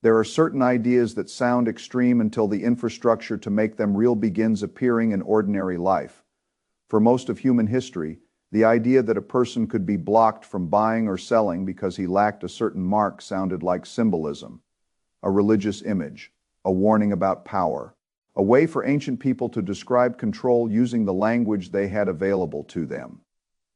There are certain ideas that sound extreme until the infrastructure to make them real begins appearing in ordinary life. For most of human history, the idea that a person could be blocked from buying or selling because he lacked a certain mark sounded like symbolism, a religious image, a warning about power, a way for ancient people to describe control using the language they had available to them.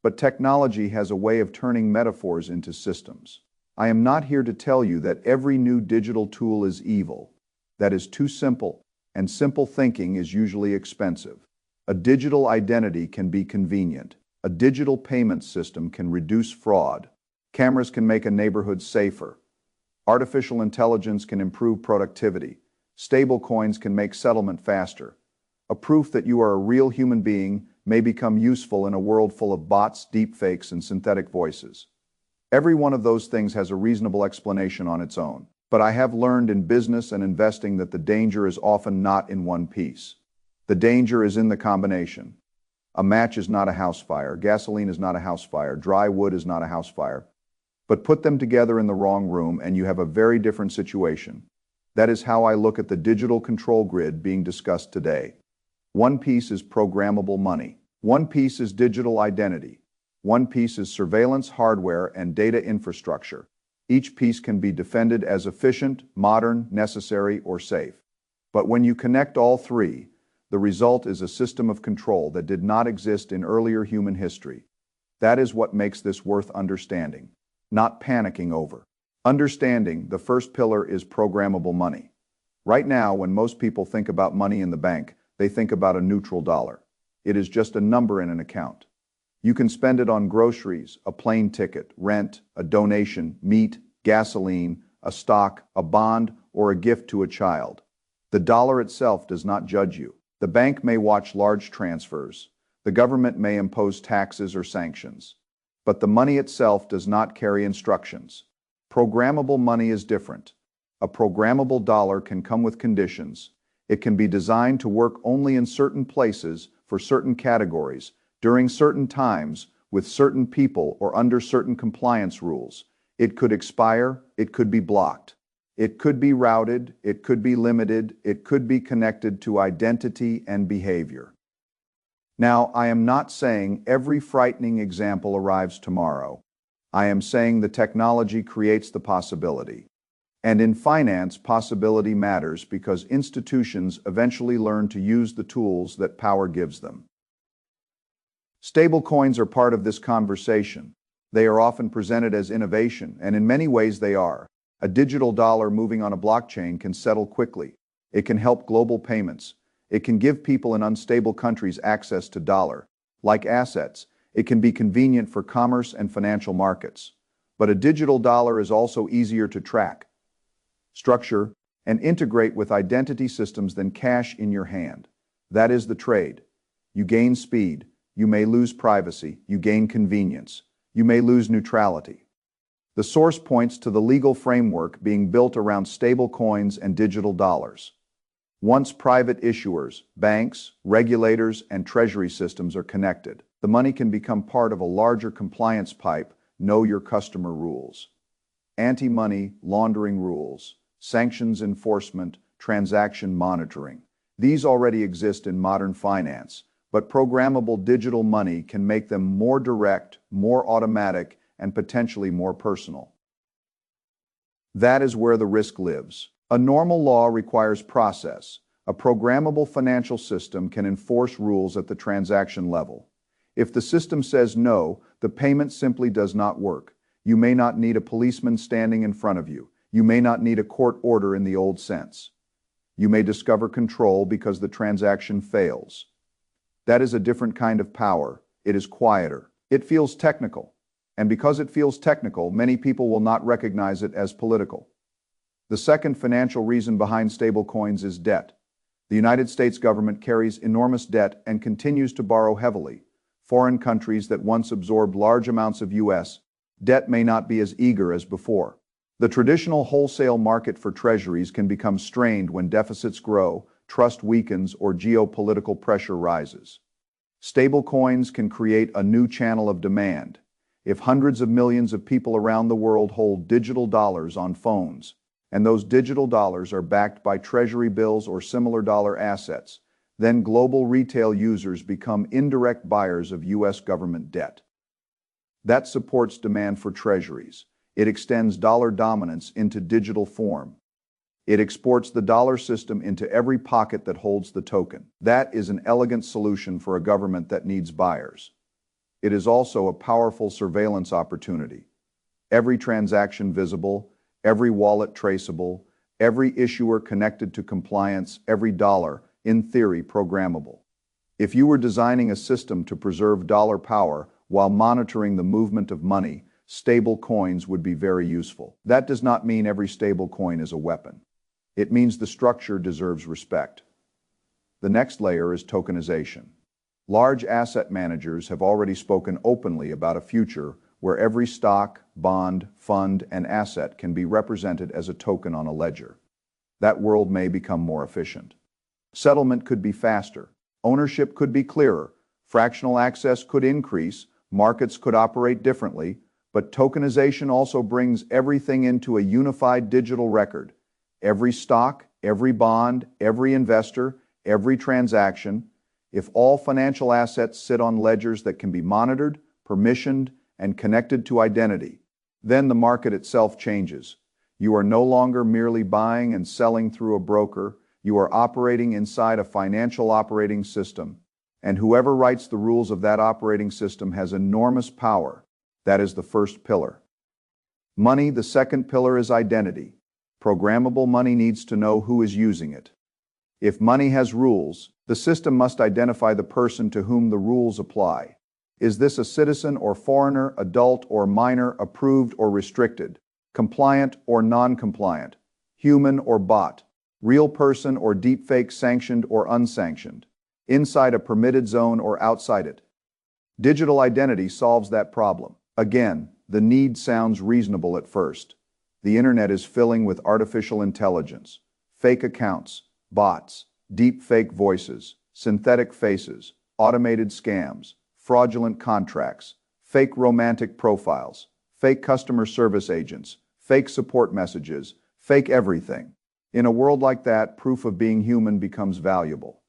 But technology has a way of turning metaphors into systems. I am not here to tell you that every new digital tool is evil. That is too simple, and simple thinking is usually expensive. A digital identity can be convenient. A digital payment system can reduce fraud. Cameras can make a neighborhood safer. Artificial intelligence can improve productivity. Stablecoins can make settlement faster. A proof that you are a real human being may become useful in a world full of bots, deepfakes, and synthetic voices. Every one of those things has a reasonable explanation on its own. But I have learned in business and investing that the danger is often not in one piece. The danger is in the combination. A match is not a house fire. Gasoline is not a house fire. Dry wood is not a house fire. But put them together in the wrong room and you have a very different situation. That is how I look at the digital control grid being discussed today. One piece is programmable money. One piece is digital identity. One piece is surveillance hardware and data infrastructure. Each piece can be defended as efficient, modern, necessary, or safe. But when you connect all three, the result is a system of control that did not exist in earlier human history. That is what makes this worth understanding, not panicking over. Understanding, the first pillar is programmable money. Right now, when most people think about money in the bank, they think about a neutral dollar. It is just a number in an account. You can spend it on groceries, a plane ticket, rent, a donation, meat, gasoline, a stock, a bond, or a gift to a child. The dollar itself does not judge you. The bank may watch large transfers. The government may impose taxes or sanctions. But the money itself does not carry instructions. Programmable money is different. A programmable dollar can come with conditions. It can be designed to work only in certain places, for certain categories, during certain times, with certain people, or under certain compliance rules. It could expire, it could be blocked. It could be routed, it could be limited, it could be connected to identity and behavior. Now, I am not saying every frightening example arrives tomorrow. I am saying the technology creates the possibility. And in finance, possibility matters because institutions eventually learn to use the tools that power gives them. Stablecoins are part of this conversation. They are often presented as innovation, and in many ways they are. A digital dollar moving on a blockchain can settle quickly. It can help global payments. It can give people in unstable countries access to dollar-like assets. It can be convenient for commerce and financial markets. But a digital dollar is also easier to track, structure, and integrate with identity systems than cash in your hand. That is the trade. You gain speed. You may lose privacy. You gain convenience. You may lose neutrality. The source points to the legal framework being built around stable coins and digital dollars. Once private issuers, banks, regulators, and treasury systems are connected, the money can become part of a larger compliance pipe, know your customer rules. Anti-money laundering rules, sanctions enforcement, transaction monitoring. These already exist in modern finance, but programmable digital money can make them more direct, more automatic, and potentially more personal. That is where the risk lives. A normal law requires process. A programmable financial system can enforce rules at the transaction level. If the system says no, the payment simply does not work. You may not need a policeman standing in front of you. You may not need a court order in the old sense. You may discover control because the transaction fails. That is a different kind of power. It is quieter. It feels technical. And because it feels technical, many people will not recognize it as political. The second financial reason behind stablecoins is debt. The United States government carries enormous debt and continues to borrow heavily. Foreign countries that once absorbed large amounts of U.S. debt may not be as eager as before. The traditional wholesale market for treasuries can become strained when deficits grow, trust weakens, or geopolitical pressure rises. Stablecoins can create a new channel of demand. If hundreds of millions of people around the world hold digital dollars on phones, and those digital dollars are backed by treasury bills or similar dollar assets, then global retail users become indirect buyers of U.S. government debt. That supports demand for treasuries. It extends dollar dominance into digital form. It exports the dollar system into every pocket that holds the token. That is an elegant solution for a government that needs buyers. It is also a powerful surveillance opportunity. Every transaction visible, every wallet traceable, every issuer connected to compliance, every dollar, in theory, programmable. If you were designing a system to preserve dollar power while monitoring the movement of money, stable coins would be very useful. That does not mean every stable coin is a weapon. It means the structure deserves respect. The next layer is tokenization. Large asset managers have already spoken openly about a future where every stock, bond, fund, and asset can be represented as a token on a ledger. That world may become more efficient. Settlement could be faster. Ownership could be clearer. Fractional access could increase. Markets could operate differently. But tokenization also brings everything into a unified digital record. Every stock, every bond, every investor, every transaction. If all financial assets sit on ledgers that can be monitored, permissioned, and connected to identity, then the market itself changes. You are no longer merely buying and selling through a broker. You are operating inside a financial operating system. And whoever writes the rules of that operating system has enormous power. That is the first pillar. Money, the second pillar, is identity. Programmable money needs to know who is using it. If money has rules, the system must identify the person to whom the rules apply. Is this a citizen or foreigner, adult or minor, approved or restricted, compliant or non-compliant, human or bot, real person or deepfake, sanctioned or unsanctioned, inside a permitted zone or outside it? Digital identity solves that problem. Again, the need sounds reasonable at first. The internet is filling with artificial intelligence, fake accounts, bots, deep fake voices, synthetic faces, automated scams, fraudulent contracts, fake romantic profiles, fake customer service agents, fake support messages, fake everything. In a world like that, proof of being human becomes valuable.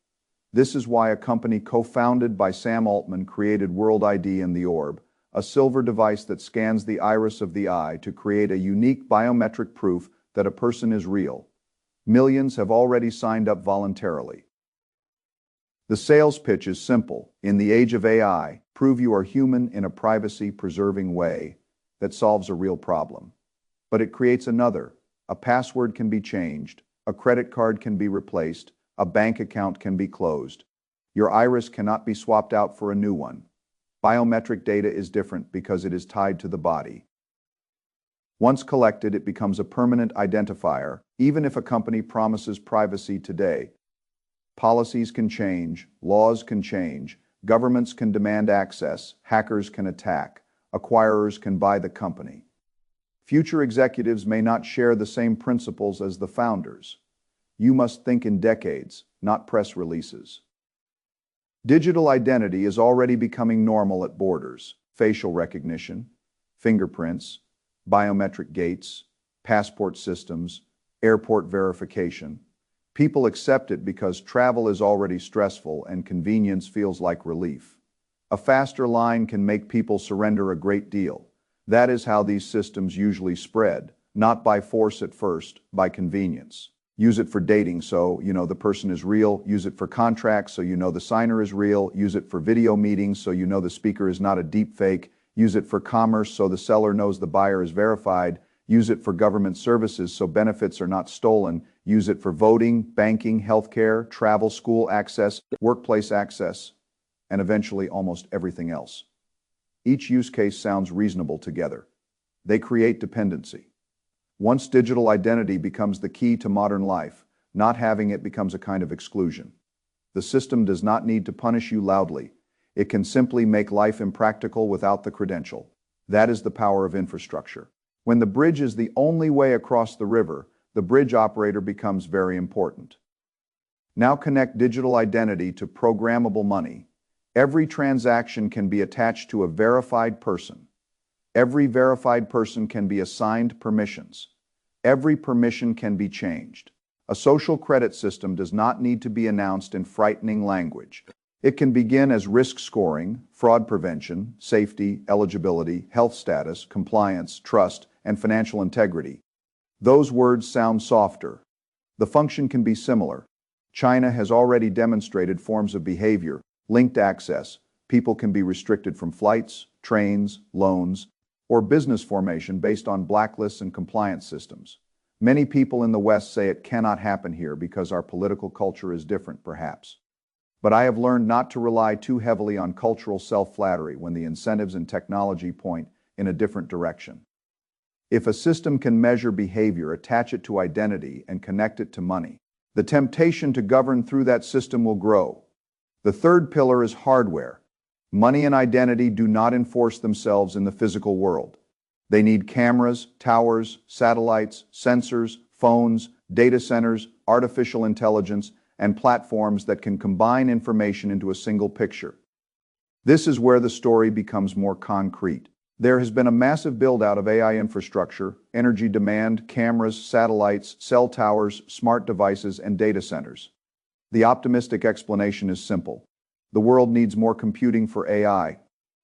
This is why a company co-founded by Sam Altman created World ID in the Orb, a silver device that scans the iris of the eye to create a unique biometric proof that a person is real. Millions have already signed up voluntarily. The sales pitch is simple. In the age of AI, prove you are human in a privacy-preserving way that solves a real problem. But it creates another. A password can be changed, a credit card can be replaced, a bank account can be closed. Your iris cannot be swapped out for a new one. Biometric data is different because it is tied to the body. Once collected, it becomes a permanent identifier, even if a company promises privacy today. Policies can change, laws can change, governments can demand access, hackers can attack, acquirers can buy the company. Future executives may not share the same principles as the founders. You must think in decades, not press releases. Digital identity is already becoming normal at borders. Facial recognition, fingerprints, biometric gates, passport systems, airport verification. People accept it because travel is already stressful and convenience feels like relief. A faster line can make people surrender a great deal. That is how these systems usually spread, not by force at first, by convenience. Use it for dating so you know the person is real. Use it for contracts so you know the signer is real. Use it for video meetings so you know the speaker is not a deep fake. Use it for commerce so the seller knows the buyer is verified. Use it for government services so benefits are not stolen. Use it for voting, banking, healthcare, travel, school access, workplace access, and eventually almost everything else. Each use case sounds reasonable together. They create dependency. Once digital identity becomes the key to modern life, not having it becomes a kind of exclusion. The system does not need to punish you loudly. It can simply make life impractical without the credential. That is the power of infrastructure. When the bridge is the only way across the river, the bridge operator becomes very important. Now connect digital identity to programmable money. Every transaction can be attached to a verified person. Every verified person can be assigned permissions. Every permission can be changed. A social credit system does not need to be announced in frightening language. It can begin as risk scoring, fraud prevention, safety, eligibility, health status, compliance, trust, and financial integrity. Those words sound softer. The function can be similar. China has already demonstrated forms of behavior, linked access. People can be restricted from flights, trains, loans, or business formation based on blacklists and compliance systems. Many people in the West say it cannot happen here because our political culture is different, perhaps. But I have learned not to rely too heavily on cultural self-flattery when the incentives and technology point in a different direction. If a system can measure behavior, attach it to identity, and connect it to money, the temptation to govern through that system will grow. The third pillar is hardware. Money and identity do not enforce themselves in the physical world. They need cameras, towers, satellites, sensors, phones, data centers, artificial intelligence, and platforms that can combine information into a single picture. This is where the story becomes more concrete. There has been a massive build-out of AI infrastructure, energy demand, cameras, satellites, cell towers, smart devices, and data centers. The optimistic explanation is simple. The world needs more computing for AI.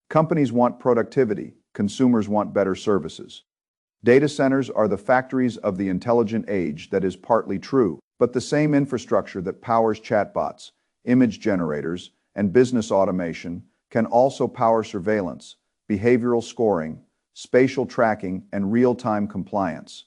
Companies want productivity. Consumers want better services. Data centers are the factories of the intelligent age. That is partly true, but the same infrastructure that powers chatbots, image generators, and business automation can also power surveillance, behavioral scoring, spatial tracking, and real-time compliance.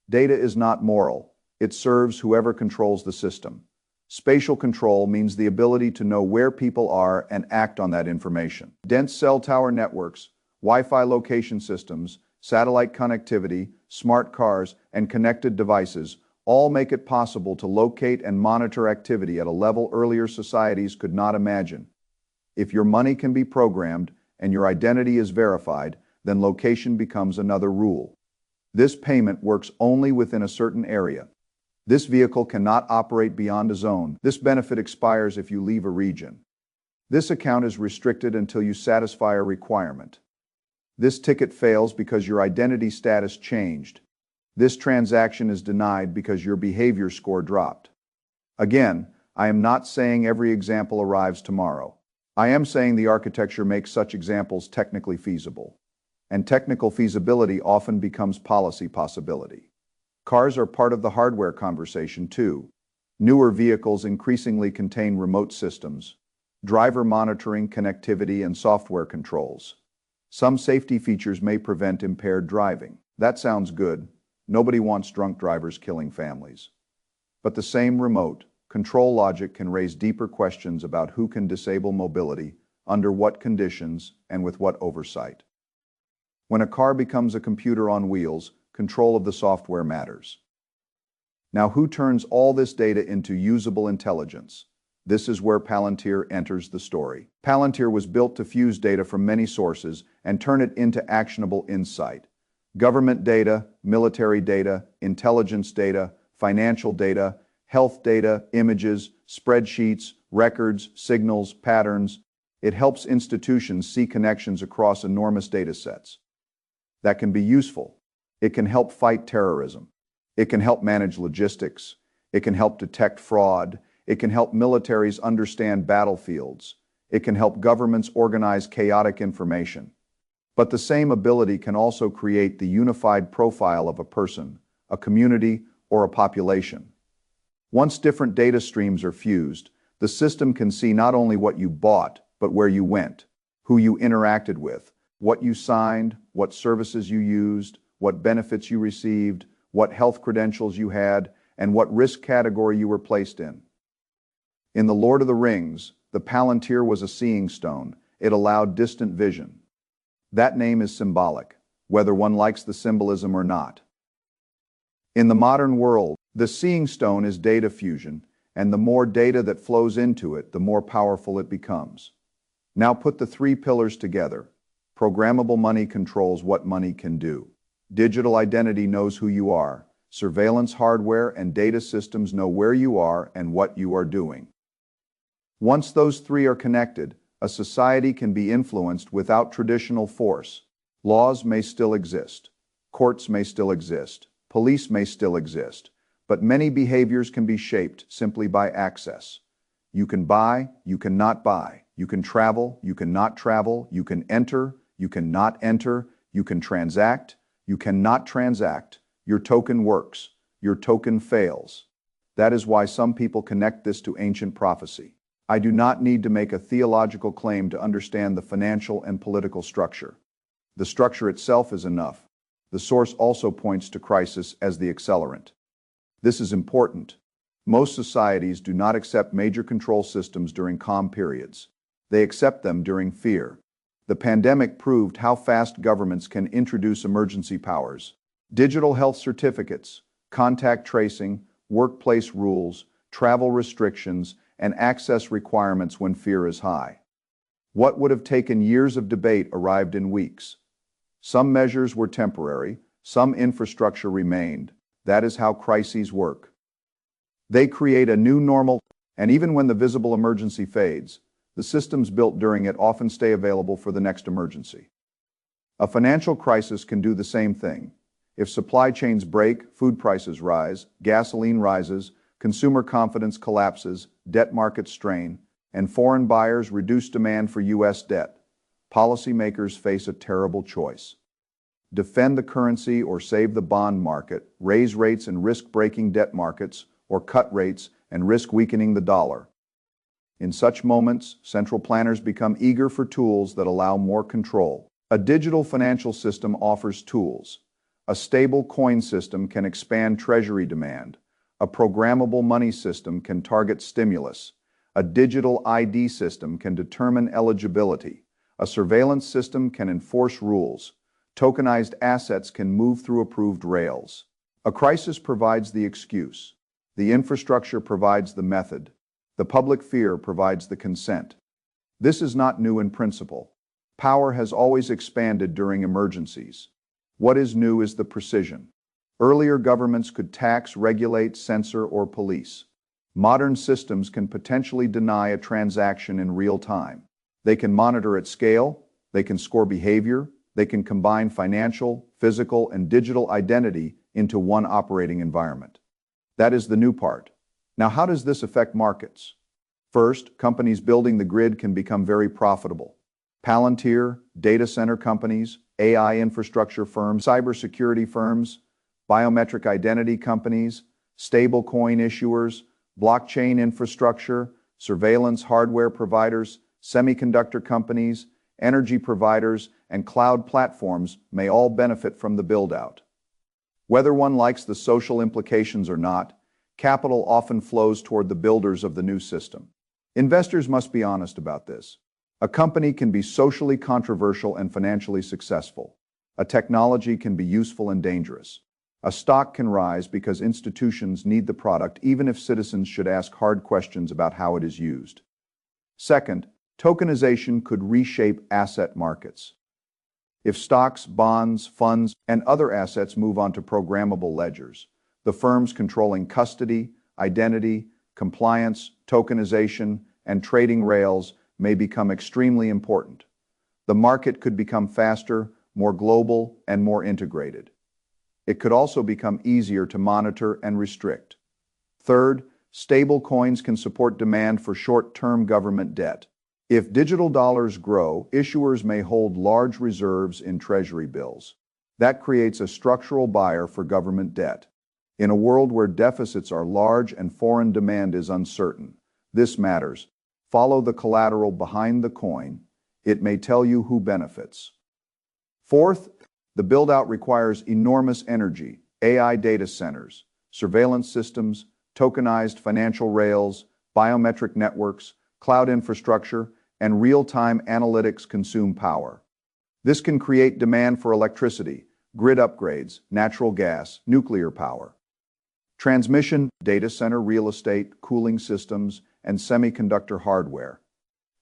Data is not moral. It serves whoever controls the system. Spatial control means the ability to know where people are and act on that information. Dense cell tower networks, Wi-Fi location systems, satellite connectivity, smart cars, and connected devices all make it possible to locate and monitor activity at a level earlier societies could not imagine. If your money can be programmed and your identity is verified, then location becomes another rule. This payment works only within a certain area. This vehicle cannot operate beyond a zone. This benefit expires if you leave a region. This account is restricted until you satisfy a requirement. This ticket fails because your identity status changed. This transaction is denied because your behavior score dropped. Again, I am not saying every example arrives tomorrow. I am saying the architecture makes such examples technically feasible. And technical feasibility often becomes policy possibility. Cars are part of the hardware conversation too. Newer vehicles increasingly contain remote systems, driver monitoring, connectivity, and software controls. Some safety features may prevent impaired driving. That sounds good. Nobody wants drunk drivers killing families. But the same remote control logic can raise deeper questions about who can disable mobility, under what conditions, and with what oversight. When a car becomes a computer on wheels, control of the software matters. Now, who turns all this data into usable intelligence? This is where Palantir enters the story. Palantir was built to fuse data from many sources and turn it into actionable insight. Government data, military data, intelligence data, financial data, health data, images, spreadsheets, records, signals, patterns. It helps institutions see connections across enormous data sets. That can be useful. It can help fight terrorism. It can help manage logistics. It can help detect fraud. It can help militaries understand battlefields. It can help governments organize chaotic information. But the same ability can also create the unified profile of a person, a community, or a population. Once different data streams are fused, the system can see not only what you bought, but where you went, who you interacted with, what you signed, what services you used, what benefits you received, what health credentials you had, and what risk category you were placed in. In The Lord of the Rings, the Palantir was a seeing stone. It allowed distant vision. That name is symbolic, whether one likes the symbolism or not. In the modern world, the seeing stone is data fusion, and the more data that flows into it, the more powerful it becomes. Now put the three pillars together. Programmable money controls what money can do. Digital identity knows who you are. Surveillance hardware and data systems know where you are and what you are doing. Once those three are connected, a society can be influenced without traditional force. Laws may still exist. Courts may still exist. Police may still exist, but many behaviors can be shaped simply by access. You can buy, you cannot buy. You can travel, you cannot travel. You can enter, you cannot enter. You can transact, you cannot transact. Your token works, your token fails. That is why some people connect this to ancient prophecy. I do not need to make a theological claim to understand the financial and political structure. The structure itself is enough. The source also points to crisis as the accelerant. This is important. Most societies do not accept major control systems during calm periods. They accept them during fear. The pandemic proved how fast governments can introduce emergency powers. Digital health certificates, contact tracing, workplace rules, travel restrictions, and access requirements when fear is high. What would have taken years of debate arrived in weeks. Some measures were temporary, some infrastructure remained. That is how crises work. They create a new normal, and even when the visible emergency fades, the systems built during it often stay available for the next emergency. A financial crisis can do the same thing. If supply chains break, food prices rise, gasoline rises, consumer confidence collapses, debt markets strain, and foreign buyers reduce demand for U.S. debt, policymakers face a terrible choice. Defend the currency or save the bond market, raise rates and risk breaking debt markets, or cut rates and risk weakening the dollar. In such moments, central planners become eager for tools that allow more control. A digital financial system offers tools. A stable coin system can expand treasury demand. A programmable money system can target stimulus. A digital ID system can determine eligibility. A surveillance system can enforce rules. Tokenized assets can move through approved rails. A crisis provides the excuse. The infrastructure provides the method. The public fear provides the consent. This is not new in principle. Power has always expanded during emergencies. What is new is the precision. Earlier governments could tax, regulate, censor, or police. Modern systems can potentially deny a transaction in real time. They can monitor at scale, they can score behavior, they can combine financial, physical, and digital identity into one operating environment. That is the new part. Now, how does this affect markets? First, companies building the grid can become very profitable. Palantir, data center companies, AI infrastructure firms, cybersecurity firms, biometric identity companies, stablecoin issuers, blockchain infrastructure, surveillance hardware providers, semiconductor companies, energy providers, and cloud platforms may all benefit from the build-out. Whether one likes the social implications or not, capital often flows toward the builders of the new system. Investors must be honest about this. A company can be socially controversial and financially successful. A technology can be useful and dangerous. A stock can rise because institutions need the product even if citizens should ask hard questions about how it is used. Second, tokenization could reshape asset markets. If stocks, bonds, funds, and other assets move onto programmable ledgers, the firms controlling custody, identity, compliance, tokenization, and trading rails may become extremely important. The market could become faster, more global, and more integrated. It could also become easier to monitor and restrict. Third, stable coins can support demand for short-term government debt. If digital dollars grow, issuers may hold large reserves in treasury bills. That creates a structural buyer for government debt. In a world where deficits are large and foreign demand is uncertain, this matters. Follow the collateral behind the coin. It may tell you who benefits. Fourth, the build-out requires enormous energy, AI data centers, surveillance systems, tokenized financial rails, biometric networks, cloud infrastructure, and real-time analytics consume power. This can create demand for electricity, grid upgrades, natural gas, nuclear power. Transmission, data center real estate, cooling systems, and semiconductor hardware.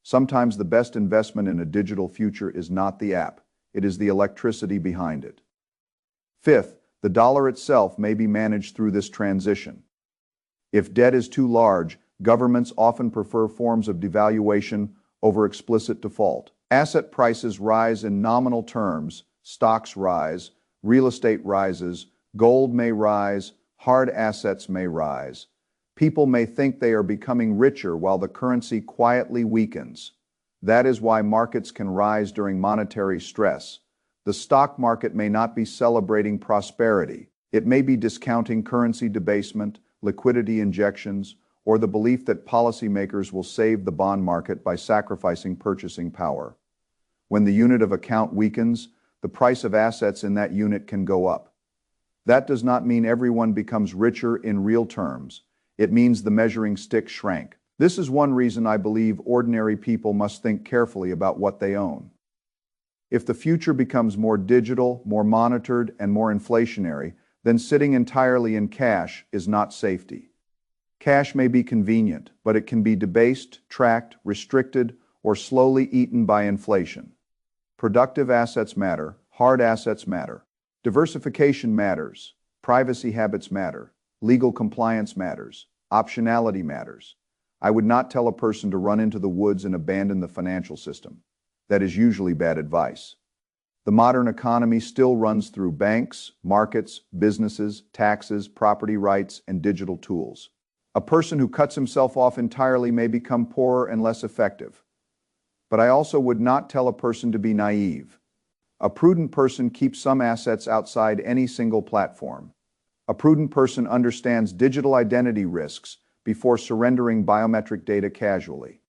Sometimes the best investment in a digital future is not the app, it is the electricity behind it. Fifth, the dollar itself may be managed through this transition. If debt is too large, governments often prefer forms of devaluation over explicit default. Asset prices rise in nominal terms, stocks rise, real estate rises, Gold may rise, hard assets may rise. People may think they are becoming richer while the currency quietly weakens. That is why markets can rise during monetary stress. The stock market may not be celebrating prosperity. It may be discounting currency debasement, liquidity injections, or the belief that policymakers will save the bond market by sacrificing purchasing power. When the unit of account weakens, the price of assets in that unit can go up. That does not mean everyone becomes richer in real terms. It means the measuring stick shrank. This is one reason I believe ordinary people must think carefully about what they own. If the future becomes more digital, more monitored, and more inflationary, then sitting entirely in cash is not safety. Cash may be convenient, but it can be debased, tracked, restricted, or slowly eaten by inflation. Productive assets matter, hard assets matter. Diversification matters, privacy habits matter, legal compliance matters, optionality matters. I would not tell a person to run into the woods and abandon the financial system. That is usually bad advice. The modern economy still runs through banks, markets, businesses, taxes, property rights, and digital tools. A person who cuts himself off entirely may become poorer and less effective. But I also would not tell a person to be naive. A prudent person keeps some assets outside any single platform. A prudent person understands digital identity risks before surrendering biometric data casually.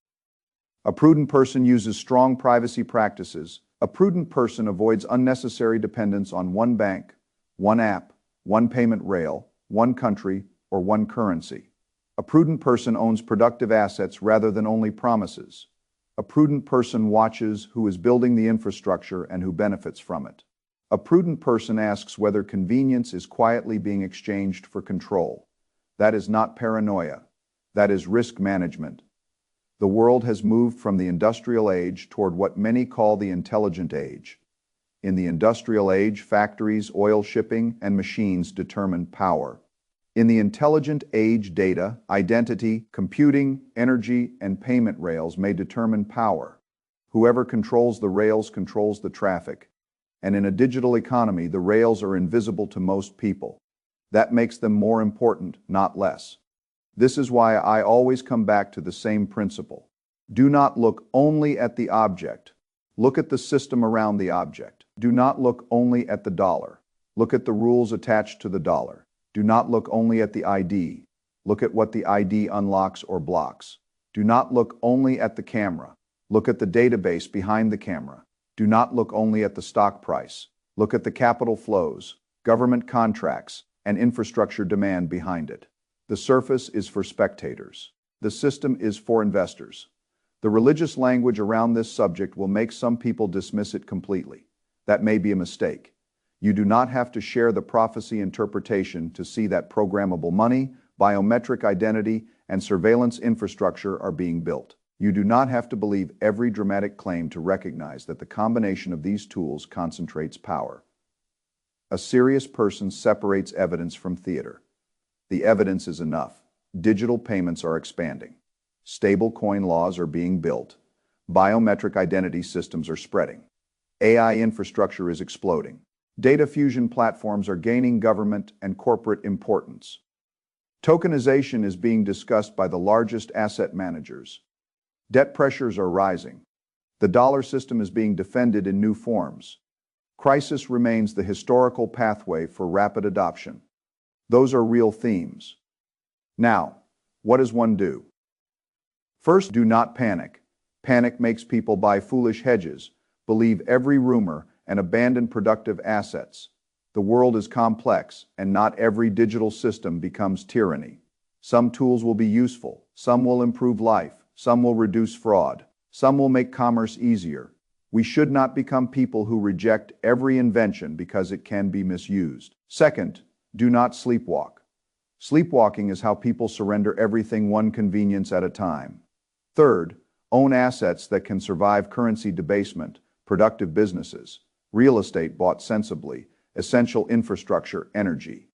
A prudent person uses strong privacy practices. A prudent person avoids unnecessary dependence on one bank, one app, one payment rail, one country, or one currency. A prudent person owns productive assets rather than only promises. A prudent person watches who is building the infrastructure and who benefits from it. A prudent person asks whether convenience is quietly being exchanged for control. That is not paranoia. That is risk management. The world has moved from the industrial age toward what many call the intelligent age. In the industrial age, factories, oil shipping, and machines determine power. In the intelligent age, data, identity, computing, energy, and payment rails may determine power. Whoever controls the rails controls the traffic. And in a digital economy, the rails are invisible to most people. That makes them more important, not less. This is why I always come back to the same principle. Do not look only at the object. Look at the system around the object. Do not look only at the dollar. Look at the rules attached to the dollar. Do not look only at the ID. Look at what the ID unlocks or blocks. Do not look only at the camera. Look at the database behind the camera. Do not look only at the stock price. Look at the capital flows, government contracts, and infrastructure demand behind it. The surface is for spectators. The system is for investors. The religious language around this subject will make some people dismiss it completely. That may be a mistake. You do not have to share the prophecy interpretation to see that programmable money, biometric identity, and surveillance infrastructure are being built. You do not have to believe every dramatic claim to recognize that the combination of these tools concentrates power. A serious person separates evidence from theater. The evidence is enough. Digital payments are expanding. Stablecoin laws are being built. Biometric identity systems are spreading. AI infrastructure is exploding. Data fusion platforms are gaining government and corporate importance. Tokenization is being discussed by the largest asset managers. Debt pressures are rising. The dollar system is being defended in new forms. Crisis remains the historical pathway for rapid adoption. Those are real themes. Now, what does one do? First, do not panic. Panic makes people buy foolish hedges, believe every rumor, and abandon productive assets. The world is complex, and not every digital system becomes tyranny. Some tools will be useful, some will improve life, some will reduce fraud, some will make commerce easier. We should not become people who reject every invention because it can be misused. Second, do not sleepwalk. Sleepwalking is how people surrender everything one convenience at a time. Third, own assets that can survive currency debasement, productive businesses, real estate bought sensibly, essential infrastructure, energy.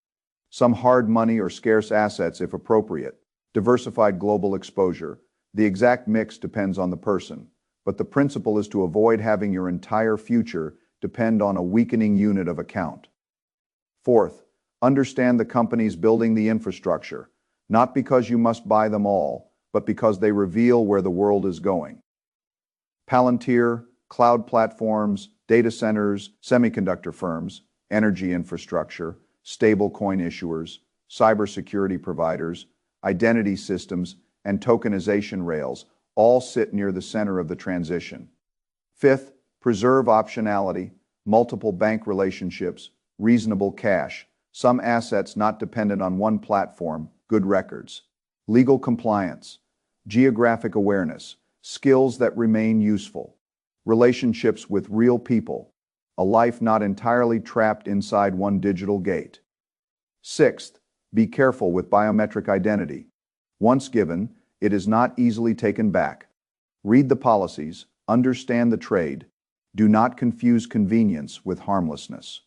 Some hard money or scarce assets if appropriate, diversified global exposure. The exact mix depends on the person, but the principle is to avoid having your entire future depend on a weakening unit of account. Fourth, Understand the companies building the infrastructure, not because you must buy them all, but because they reveal where the world is going. Palantir, cloud platforms, data centers, semiconductor firms, energy infrastructure, stablecoin issuers, cybersecurity providers, identity systems, and tokenization rails all sit near the center of the transition. Fifth, preserve optionality, multiple bank relationships, reasonable cash, some assets not dependent on one platform, good records, legal compliance, geographic awareness, skills that remain useful, relationships with real people, a life not entirely trapped inside one digital gate. Sixth, be careful with biometric identity. Once given, it is not easily taken back. Read the policies, understand the trade. Do not confuse convenience with harmlessness.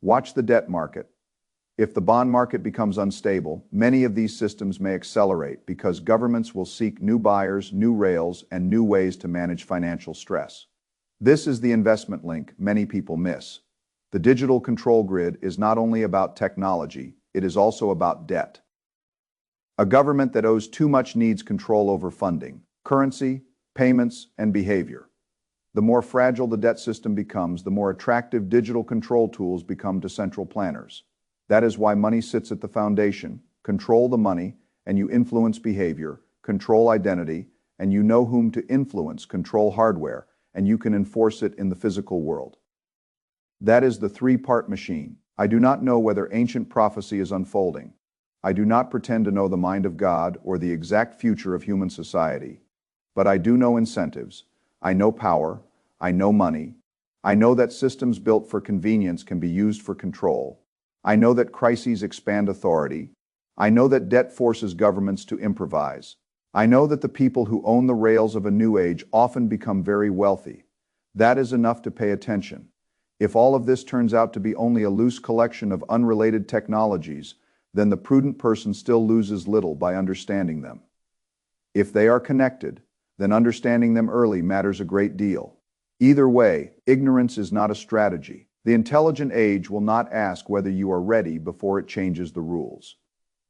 Watch the debt market. If the bond market becomes unstable, many of these systems may accelerate because governments will seek new buyers, new rails, and new ways to manage financial stress. This is the investment link many people miss. The digital control grid is not only about technology, it is also about debt. A government that owes too much needs control over funding, currency, payments, and behavior. The more fragile the debt system becomes, the more attractive digital control tools become to central planners. That is why money sits at the foundation. Control the money, and you influence behavior, control identity, and you know whom to influence, control hardware, and you can enforce it in the physical world. That is the three-part machine. I do not know whether ancient prophecy is unfolding. I do not pretend to know the mind of God or the exact future of human society. But I do know incentives. I know power. I know money. I know that systems built for convenience can be used for control. I know that crises expand authority. I know that debt forces governments to improvise. I know that the people who own the rails of a new age often become very wealthy. That is enough to pay attention. If all of this turns out to be only a loose collection of unrelated technologies, then the prudent person still loses little by understanding them. If they are connected, then understanding them early matters a great deal. Either way, ignorance is not a strategy. The intelligent age will not ask whether you are ready before it changes the rules.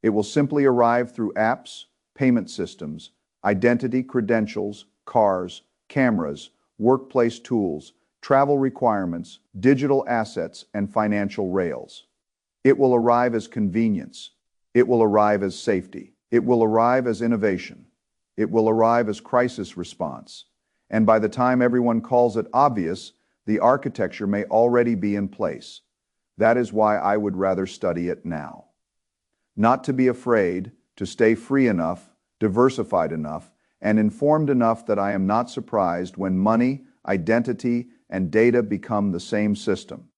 It will simply arrive through apps, payment systems, identity credentials, cars, cameras, workplace tools, travel requirements, digital assets, and financial rails. It will arrive as convenience. It will arrive as safety. It will arrive as innovation. It will arrive as crisis response. And by the time everyone calls it obvious, the architecture may already be in place. That is why I would rather study it now. Not to be afraid, to stay free enough, diversified enough, and informed enough that I am not surprised when money, identity, and data become the same system.